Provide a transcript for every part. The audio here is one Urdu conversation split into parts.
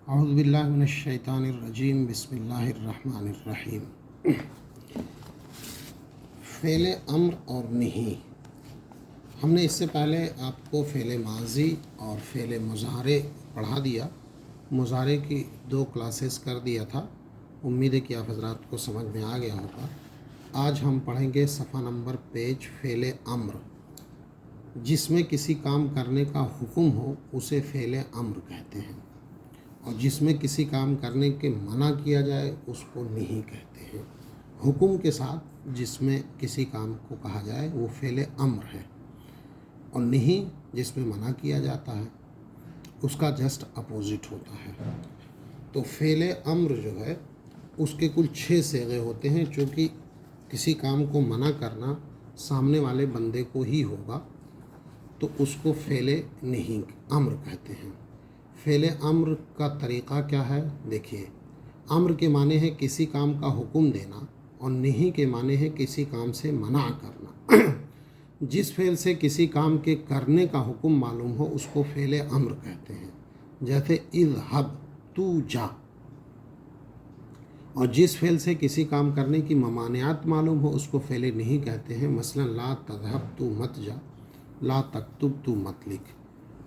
اعوذ باللہ من الشیطان الرجیم بسم اللہ الرحمن الرحیم۔ فعل امر اور نہیں، ہم نے اس سے پہلے آپ کو فعل ماضی اور فعل مضارع پڑھا دیا، مضارع کی 2 کلاسز کر دیا تھا۔ امید ہے کہ آپ حضرات کو سمجھ میں آ گیا ہوگا۔ آج ہم پڑھیں گے صفحہ نمبر پیج فعل امر۔ جس میں کسی کام کرنے کا حکم ہو اسے فعل امر کہتے ہیں، اور جس میں کسی کام کرنے کے منع کیا جائے اس کو نہیں کہتے ہیں۔ حکم کے ساتھ جس میں کسی کام کو کہا جائے وہ فعل امر ہے، اور نہیں جس میں منع کیا جاتا ہے اس کا جسٹ اپوزٹ ہوتا ہے۔ تو فعل امر جو ہے اس کے کل 6 صیغے ہوتے ہیں، چونکہ کسی کام کو منع کرنا سامنے والے بندے کو ہی ہوگا تو اس کو فعل نہیں امر کہتے ہیں۔ فعل امر کا طریقہ کیا ہے؟ دیکھیے، امر کے معنی ہے کسی کام کا حکم دینا، اور نہیں کے معنی ہے کسی کام سے منع کرنا۔ جس فعل سے کسی کام کے کرنے کا حکم معلوم ہو اس کو فعل امر کہتے ہیں، جیسے اذهب، تو جا۔ اور جس فعل سے کسی کام کرنے کی ممانعات معلوم ہو اس کو فعل نہیں کہتے ہیں، مثلا لا تذهب، تو مت جا، لا تکتب، تو مت لکھ۔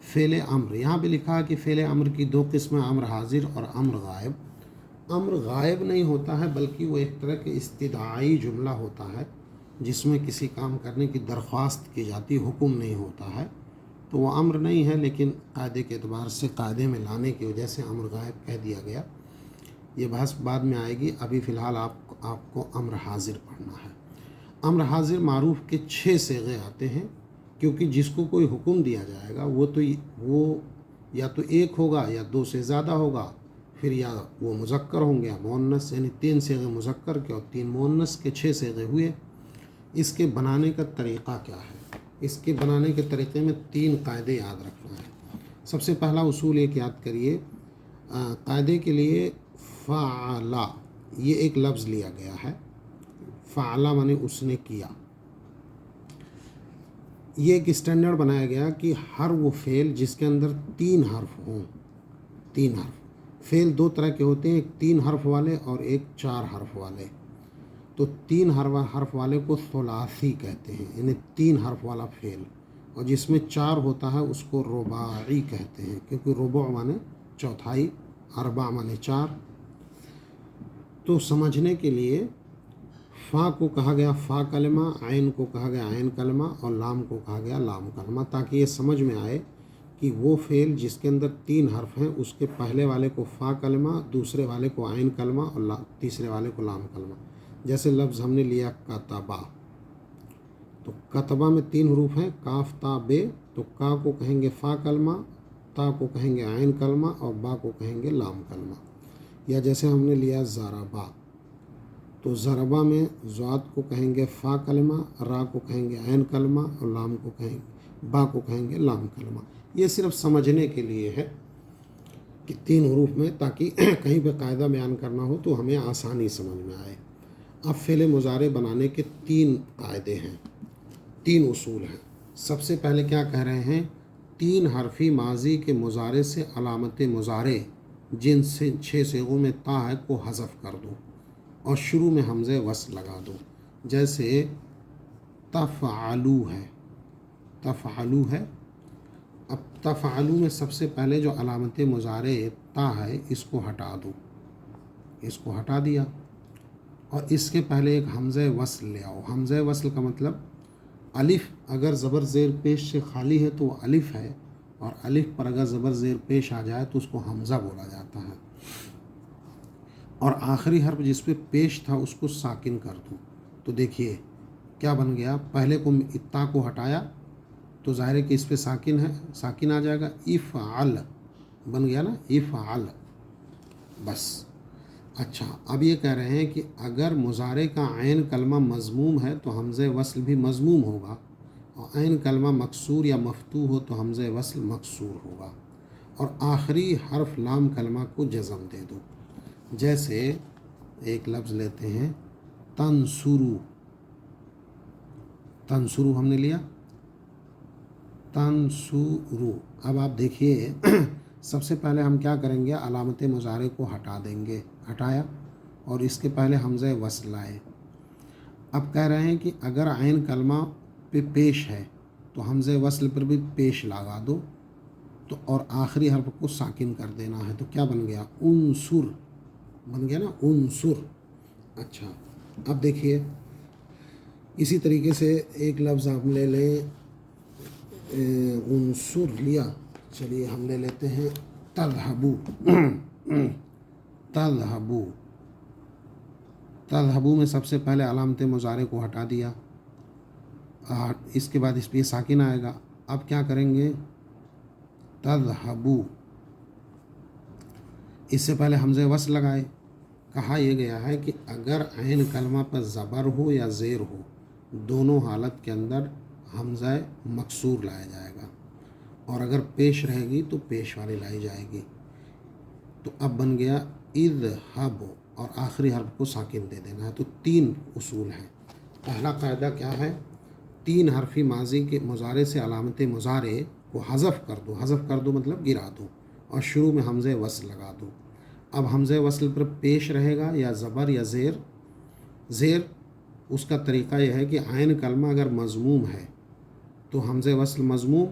فعل امر یہاں پہ لکھا ہے کہ فعل امر کی 2 قسمیں، امر حاضر اور امر غائب۔ امر غائب نہیں ہوتا ہے بلکہ وہ ایک طرح کے استدعائی جملہ ہوتا ہے جس میں کسی کام کرنے کی درخواست کی جاتی، حکم نہیں ہوتا ہے، تو وہ امر نہیں ہے، لیکن قاعدے کے اعتبار سے قاعدے میں لانے کی وجہ سے امر غائب کہہ دیا گیا۔ یہ بحث بعد میں آئے گی، ابھی فی الحال آپ کو امر حاضر پڑھنا ہے۔ امر حاضر معروف کے 6 صیغے آتے ہیں، کیونکہ جس کو کوئی حکم دیا جائے گا وہ یا تو ایک ہوگا یا 2 سے زیادہ ہوگا، پھر یا وہ مذکر ہوں گے یا مؤنث، یعنی 3 صیغے مذکر کے اور 3 مؤنث کے 6 صیغے ہوئے۔ اس کے بنانے کا طریقہ کیا ہے؟ اس کے بنانے کے طریقے میں 3 قاعدے یاد رکھنا ہے۔ سب سے پہلا اصول ایک یاد کریے، قاعدے کے لیے فعل، یہ ایک لفظ لیا گیا ہے۔ فعل معنی اس نے کیا۔ یہ ایک اسٹینڈرڈ بنایا گیا کہ ہر وہ فعل جس کے اندر 3 حرف ہوں، 3 حرف۔ فعل 2 طرح کے ہوتے ہیں، ایک 3 حرف والے اور ایک 4 حرف والے۔ تو 3 حرف والے کو ثلاثی کہتے ہیں، یعنی 3 حرف والا فعل، اور جس میں 4 ہوتا ہے اس کو رباعی کہتے ہیں، کیونکہ ربع معنی چوتھائی، اربع معنی 4۔ تو سمجھنے کے لیے فا کو کہا گیا فا کلمہ، عین کو کہا گیا عین کلمہ، اور لام کو کہا گیا لام کلمہ، تاکہ یہ سمجھ میں آئے کہ وہ فعل جس کے اندر 3 حرف ہیں اس کے پہلے والے کو فا کلمہ، دوسرے والے کو عین کلمہ، اور تیسرے والے کو لام کلمہ۔ جیسے لفظ ہم نے لیا کتبہ، تو کتبہ میں 3 حروف ہیں، کاف تا بے، تو کا کو کہیں گے فا کلمہ، تا کو کہیں گے عین کلمہ، اور با کو کہیں گے لام کلمہ۔ یا جیسے ہم نے لیا ضربہ، تو ضربہ میں ضاد کو کہیں گے فا کلمہ، را کو کہیں گے عین کلمہ، اور لام کو با کو کہیں گے لام کلمہ۔ یہ صرف سمجھنے کے لیے ہے کہ 3 حروف میں، تاکہ کہیں پہ قاعدہ بیان کرنا ہو تو ہمیں آسانی سمجھ میں آئے۔ اب فعل مضارع بنانے کے 3 قاعدے ہیں، 3 اصول ہیں۔ سب سے پہلے کیا کہہ رہے ہیں؟ 3 حرفی ماضی کے مضارع سے علامت مضارع جن سے 6 صیغوں میں تا ہے کو حذف کر دو اور شروع میں حمزہ وصل لگا دو۔ جیسے تفعلو ہے، تفعلو ہے۔ اب تفعلو میں سب سے پہلے جو علامت مضارع تا ہے اس کو ہٹا دو، اس کو ہٹا دیا، اور اس کے پہلے ایک حمزہ وصل لے آؤ۔ حمزہ وصل کا مطلب الف اگر زبر زیر پیش سے خالی ہے تو وہ الف ہے، اور الف پر اگر زبر زیر پیش آ جائے تو اس کو حمزہ بولا جاتا ہے، اور آخری حرف جس پہ پیش تھا اس کو ساکن کر دو۔ تو دیکھیے کیا بن گیا، پہلے کو تا کو ہٹایا تو ظاہر ہے کہ اس پہ ساکن ہے، ساکن آ جائے گا، افعل بن گیا نا، افعل، بس۔ اچھا، اب یہ کہہ رہے ہیں کہ اگر مضارع کا عین کلمہ مضموم ہے تو حمزہ وصل بھی مضموم ہوگا، اور عین کلمہ مکسور یا مفتوح ہو تو حمزہ وصل مکسور ہوگا، اور آخری حرف لام کلمہ کو جزم دے دو۔ جیسے ایک لفظ لیتے ہیں تنصرو، تنصرو ہم نے لیا، تنصرو۔ اب آپ دیکھیے سب سے پہلے ہم کیا کریں گے، علامت مضارع کو ہٹا دیں گے، ہٹایا اور اس کے پہلے حمزہ وصل لائے۔ اب کہہ رہے ہیں کہ اگر عین کلمہ پہ پیش ہے تو حمزہ وصل پر بھی پیش لگا دو، تو اور آخری حرف کو ساکن کر دینا ہے، تو کیا بن گیا، انصر بن گیا نا، انصر۔ اچھا اب دیکھیے اسی طریقے سے ایک لفظ آپ لے لیں، انصر لیا، چلیے ہم لے لیتے ہیں تذہبو۔ تذہبو، تذہبو میں سب سے پہلے علامت مضارع کو ہٹا دیا، اس کے بعد اس پہ ساکن آئے گا۔ اب کیا کریں گے، تذہبو، اس سے پہلے حمزہ وصل لگائے۔ کہا یہ گیا ہے کہ اگر عین کلمہ پر زبر ہو یا زیر ہو، دونوں حالت کے اندر حمزہ مکسور لایا جائے گا، اور اگر پیش رہے گی تو پیش والی لائی جائے گی۔ تو اب بن گیا اذہب، اور آخری حرف کو ساکن دے دینا ہے۔ تو 3 اصول ہیں۔ پہلا قاعدہ کیا ہے، 3 حرفی ماضی کے مضارع سے علامت مضارع کو حذف کر دو، حذف کر دو مطلب گرا دو، اور شروع میں حمزہ وصل لگا دو۔ اب حمزہ وصل پر پیش رہے گا یا زبر یا زیر، زیر اس کا طریقہ یہ ہے کہ عین کلمہ اگر مضموم ہے تو حمزہ وصل مضموم،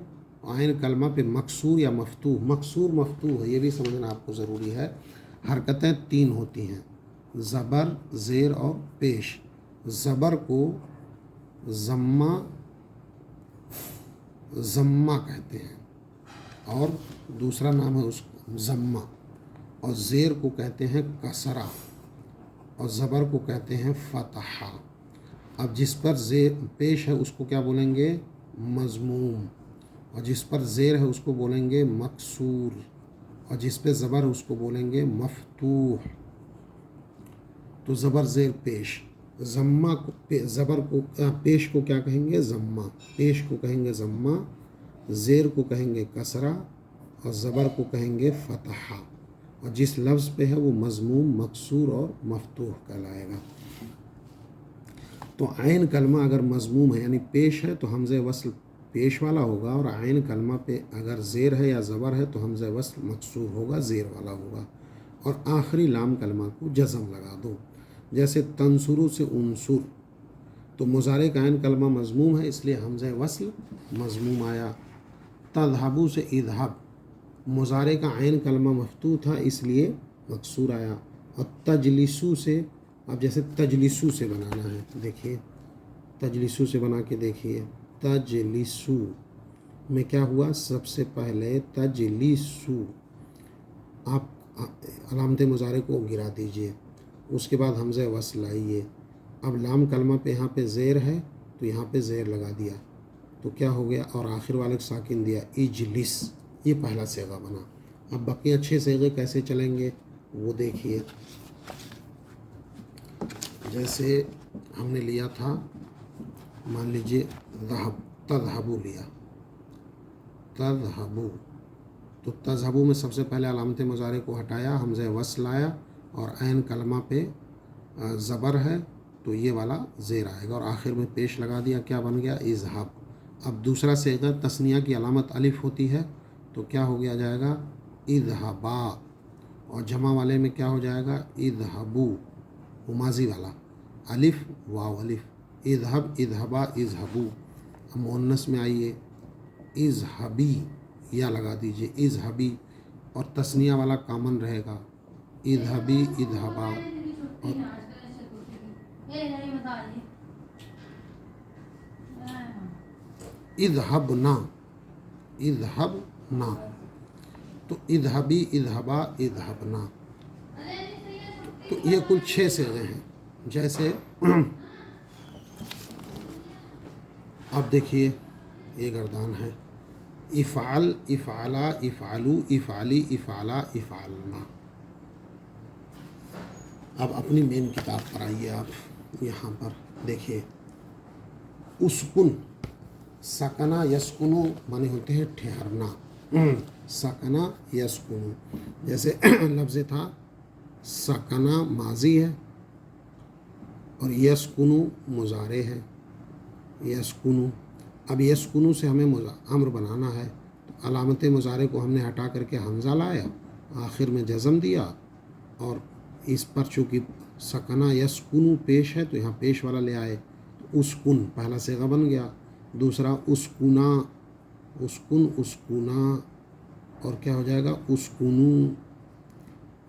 عین کلمہ پہ مکسور یا مفتوح، مکسور مفتوح ہے یہ بھی سمجھنا آپ کو ضروری ہے۔ حرکتیں 3 ہوتی ہیں، زبر، زیر اور پیش۔ زبر کو ضمہ، ضمہ کہتے ہیں، اور دوسرا نام ہے اس کو ضمہ، اور زیر کو کہتے ہیں کسرہ، اور زبر کو کہتے ہیں فتحہ۔ اب جس پر زیر پیش ہے اس کو کیا بولیں گے، مضموم، اور جس پر زیر ہے اس کو بولیں گے مکسور، اور جس پہ زبر ہے اس کو بولیں گے مفتوح۔ تو زبر زیر پیش، ضمہ کو زبر کو پیش کو کیا کہیں گے، ضمہ، پیش کو کہیں گے ضمہ، زیر کو کہیں گے کسرہ، اور زبر کو کہیں گے فتحہ، اور جس لفظ پہ ہے وہ مضموم، مکسور اور مفتوح کہلائے گا۔ تو عین کلمہ اگر مضموم ہے یعنی پیش ہے تو حمزہ وصل پیش والا ہوگا، اور عین کلمہ پہ اگر زیر ہے یا زبر ہے تو حمزہ وصل مکسور ہوگا، زیر والا ہوگا، اور آخری لام کلمہ کو جزم لگا دو۔ جیسے تنصرو سے انصر، تو مضارع کا عین کلمہ مضموم ہے اس لیے حمزہ وصل مضموم آیا۔ تذہبو سے اذہب، مضارع کا عین کلمہ مفتوح تھا اس لیے مکسور آیا۔ اور تجلسو سے، اب جیسے تجلسو سے بنانا ہے، دیکھیے تجلسو سے بنا کے دیکھیے، تجلسو میں کیا ہوا، سب سے پہلے تجلسو آپ علامت مضارع کو گرا دیجئے، اس کے بعد حمزہ وصل لائیے۔ اب لام کلمہ پہ یہاں پہ زیر ہے تو یہاں پہ زیر لگا دیا تو کیا ہو گیا، اور آخر والے کو ساکن دیا، اجلس، یہ پہلا صیغہ بنا۔ اب باقی اچھے صیغے کیسے چلیں گے وہ دیکھیے۔ جیسے ہم نے لیا تھا، مان لیجئے تذہبو لیا، تذہبو، تو تذہبو میں سب سے پہلے علامت مضارع کو ہٹایا، حمزہ وصل آیا، اور عین کلمہ پہ زبر ہے تو یہ والا زیر آئے گا، اور آخر میں پیش لگا دیا، کیا بن گیا، اذہب۔ اب دوسرا صیغہ تثنیہ کی علامت الف ہوتی ہے تو کیا ہو گیا جائے گا، اذہبا، اور جمع والے میں کیا ہو جائے گا، اذہبو، ماضی والا، الف واو الف، اذہب، اذہبا، اذہبو۔ اب مؤنث میں آئیے، اذہبی، یا لگا دیجئے، اذہبی، اور تثنیہ والا کامن رہے گا، اذہبی، اذہبا، اور اذہبنا، اذہبنا، تو اذہبی، اذہبا، اذہبنا۔ تو یہ کل 6 صیغے ہیں۔ جیسے اب دیکھیے یہ گردان ہے، افعل، افعلا، افعلو، افعلی، افعلا، افعلنا۔ اب اپنی مین کتاب پر آئیے، آپ یہاں پر دیکھیے، اسکن، سکنا یسکنو مانے ہوتے ہیں ٹھہرنا، سکنا یسکنو، جیسے لفظ تھا سکنا ماضی ہے اور یسکنو مضارع ہے، یسکنو۔ اب یسکنو سے ہمیں امر بنانا ہے، تو علامت مضارع کو ہم نے ہٹا کر کے حمزہ لایا، آخر میں جزم دیا، اور اس پر چونکہ سکنا یسکنو پیش ہے تو یہاں پیش والا لے آئے، تو اسکن پہلا صیغہ بن گیا، دوسرا اسکنا، اسکن اسکنا، اور کیا ہو جائے گا اسکنو،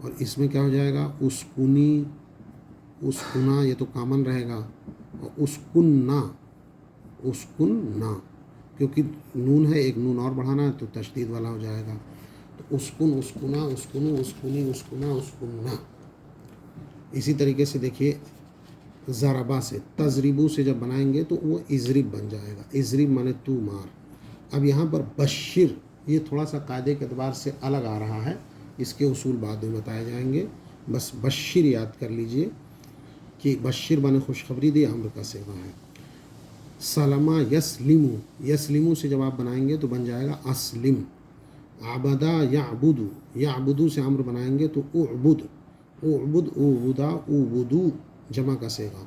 اور اس میں کیا ہو جائے گا اسکنی، اسکنا، یہ تو کامن رہے گا، اور اسکننا، اسکننا، کیونکہ نون ہے ایک نون اور بڑھانا ہے تو تشدید والا ہو جائے گا، تو اسکن اسکنا اسکنو اسکنی اسکنا اسکننا۔ اسی طریقے سے دیکھیے ضربا سے، تضریبو سے جب بنائیں گے تو وہ اضرب بن جائے گا، اضرب مانے تو مار۔ اب یہاں پر بشر، یہ تھوڑا سا قاعدے کے اعتبار سے الگ آ رہا ہے، اس کے اصول بعد میں بتائے جائیں گے، بس بشر یاد کر لیجئے کہ بشر مانے خوشخبری دے، امر کا صیغہ ہے۔ سلمہ یسلمو، یسلمو سے جب آپ بنائیں گے تو بن جائے گا اسلم۔ عبدا یعبدو، یعبدو سے امر بنائیں گے تو اعبد، اعبد اعبدا اعبدو جمع کا صیغہ۔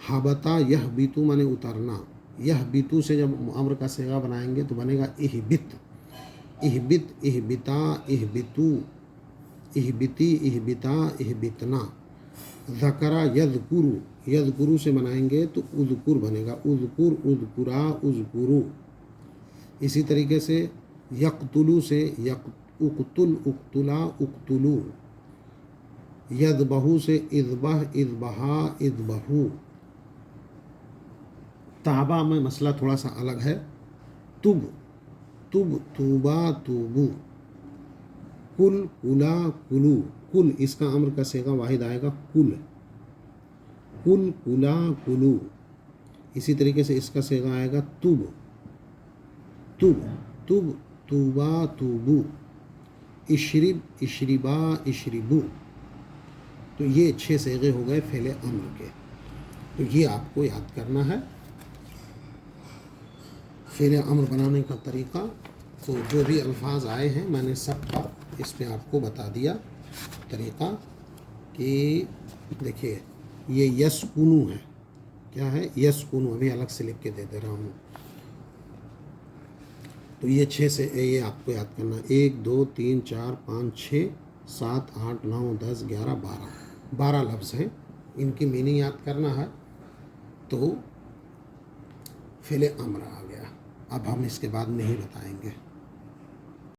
حبتا یہبتو مانے اترنا، یہبتو سے جب امر کا صیغہ بنائیں گے تو بنے گا اہبت، اہبت اہبتا اہبتو، اہبتی اہبتا اہبتنا۔ ذکرہ یذکرو، یذکرو سے بنائیں گے تو اذکر بنے گا، اذکر اذکرا اذکرو۔ اسی طریقے سے یقتلو سے اقتل اقتلا اقتلو۔ یذبحو سے اذبح اذبحا اذبحو۔ تابا میں مسئلہ تھوڑا سا الگ ہے، تب تب توبا توبو، کل کلا کلو، کل اس کا امر کا صیغہ واحد آئے گا کل، کل کلا کلو۔ اسی طریقے سے اس کا صیغہ آئے گا تب تب تب توبا توبو، اشرب اشربا اشربو۔ تو یہ 6 صیغے ہو گئے فعل امر کے، تو یہ آپ کو یاد کرنا ہے فعل امر بنانے کا طریقہ۔ تو جو بھی الفاظ آئے ہیں میں نے سب کا اس میں آپ کو بتا دیا طریقہ، کہ دیکھیے یہ یسکنو ہے، کیا ہے یسکنو، ابھی الگ سے لکھ کے دے دے رہا ہوں۔ تو یہ 6 سے یہ آپ کو یاد کرنا، 1 2 3 4 5 6 7 8 9 10 11 12 لفظ ہیں، ان کی میننگ یاد کرنا ہے۔ تو فعل امر آ گیا، اب ہم اس کے بعد نہیں بتائیں گے۔